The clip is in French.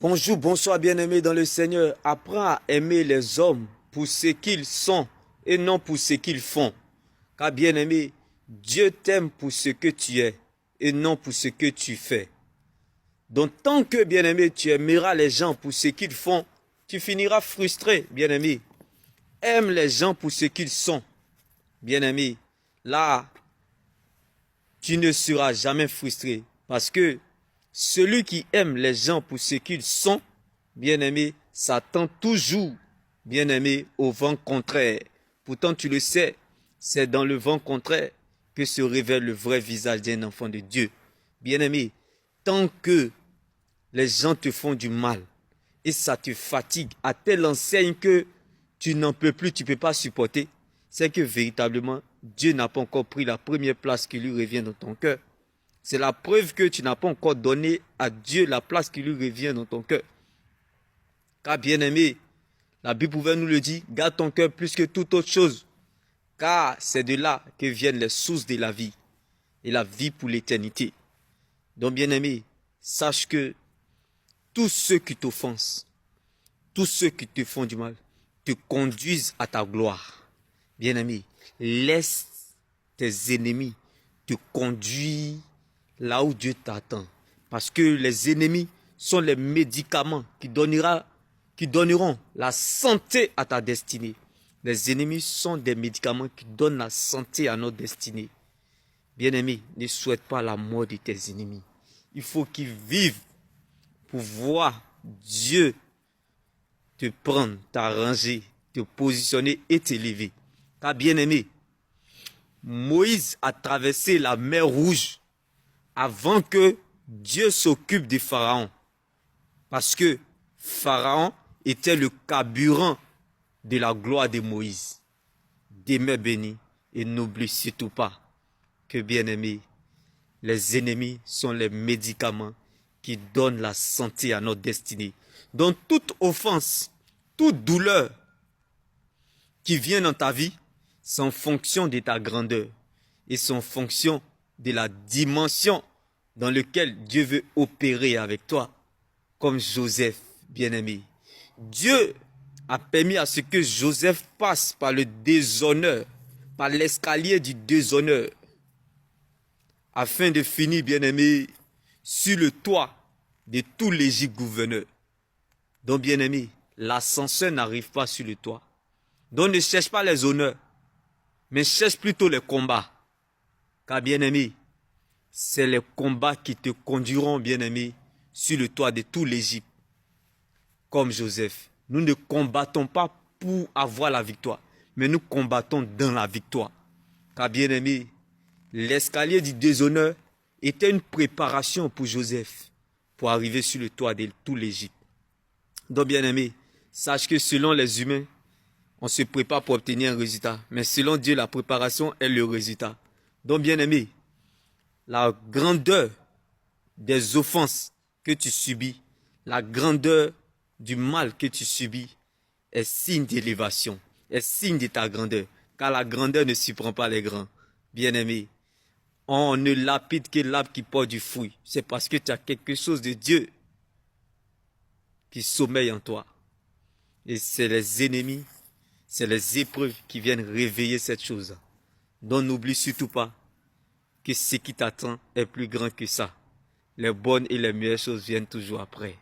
Bonjour, bonsoir bien-aimés dans le Seigneur. Apprends à aimer les hommes pour ce qu'ils sont et non pour ce qu'ils font. Car bien-aimé, Dieu t'aime pour ce que tu es et non pour ce que tu fais. Donc tant que bien-aimé, tu aimeras les gens pour ce qu'ils font, tu finiras frustré, bien-aimé. Aime les gens pour ce qu'ils sont, bien-aimé. Là, tu ne seras jamais frustré parce que celui qui aime les gens pour ce qu'ils sont, bien-aimé, s'attend toujours, bien-aimé, au vent contraire. Pourtant, tu le sais, c'est dans le vent contraire que se révèle le vrai visage d'un enfant de Dieu. Bien-aimé, tant que les gens te font du mal et ça te fatigue à telle enseigne que tu n'en peux plus, tu ne peux pas supporter, c'est que véritablement, Dieu n'a pas encore pris la première place qui lui revient dans ton cœur. C'est la preuve que tu n'as pas encore donné à Dieu la place qui lui revient dans ton cœur. Car bien-aimé, la Bible pouvait nous le dire, garde ton cœur plus que toute autre chose. Car c'est de là que viennent les sources de la vie. Et la vie pour l'éternité. Donc bien-aimé, sache que tous ceux qui t'offensent, tous ceux qui te font du mal, te conduisent à ta gloire. Bien-aimé, laisse tes ennemis te conduire là où Dieu t'attend. Parce que les ennemis sont les médicaments qui donneront la santé à ta destinée. Les ennemis sont des médicaments qui donnent la santé à notre destinée. Bien-aimé, ne souhaite pas la mort de tes ennemis. Il faut qu'ils vivent pour voir Dieu te prendre, t'arranger, te positionner et t'élever. Car bien-aimé, Moïse a traversé la mer Rouge avant que Dieu s'occupe de Pharaon. Parce que Pharaon était le carburant de la gloire de Moïse. Demeure béni et n'oublie surtout pas que, bien-aimé, les ennemis sont les médicaments qui donnent la santé à notre destinée. Donc toute offense, toute douleur qui vient dans ta vie, c'est en fonction de ta grandeur et c'est en fonction de la dimension dans laquelle Dieu veut opérer avec toi, comme Joseph, bien-aimé. Dieu a permis à ce que Joseph passe par le déshonneur, par l'escalier du déshonneur, afin de finir, bien-aimé, sur le toit de tout l'Égypte gouverneur. Donc, bien-aimé, l'ascenseur n'arrive pas sur le toit. Donc, ne cherche pas les honneurs, mais cherche plutôt les combats. Car, bien-aimé, c'est les combats qui te conduiront, bien-aimé, sur le toit de tout l'Égypte. Comme Joseph, nous ne combattons pas pour avoir la victoire, mais nous combattons dans la victoire. Car, bien-aimé, l'escalier du déshonneur était une préparation pour Joseph, pour arriver sur le toit de tout l'Égypte. Donc, bien-aimé, sache que selon les humains, on se prépare pour obtenir un résultat. Mais selon Dieu, la préparation est le résultat. Donc, bien-aimé, la grandeur des offenses que tu subis, la grandeur du mal que tu subis est signe d'élévation, est signe de ta grandeur. Car la grandeur ne surprend pas les grands. Bien-aimé, on ne lapide que l'arbre qui porte du fruit. C'est parce que tu as quelque chose de Dieu qui sommeille en toi. Et c'est les ennemis, c'est les épreuves qui viennent réveiller cette chose. Donc n'oublie surtout pas que ce qui t'attend est plus grand que ça. Les bonnes et les meilleures choses viennent toujours après.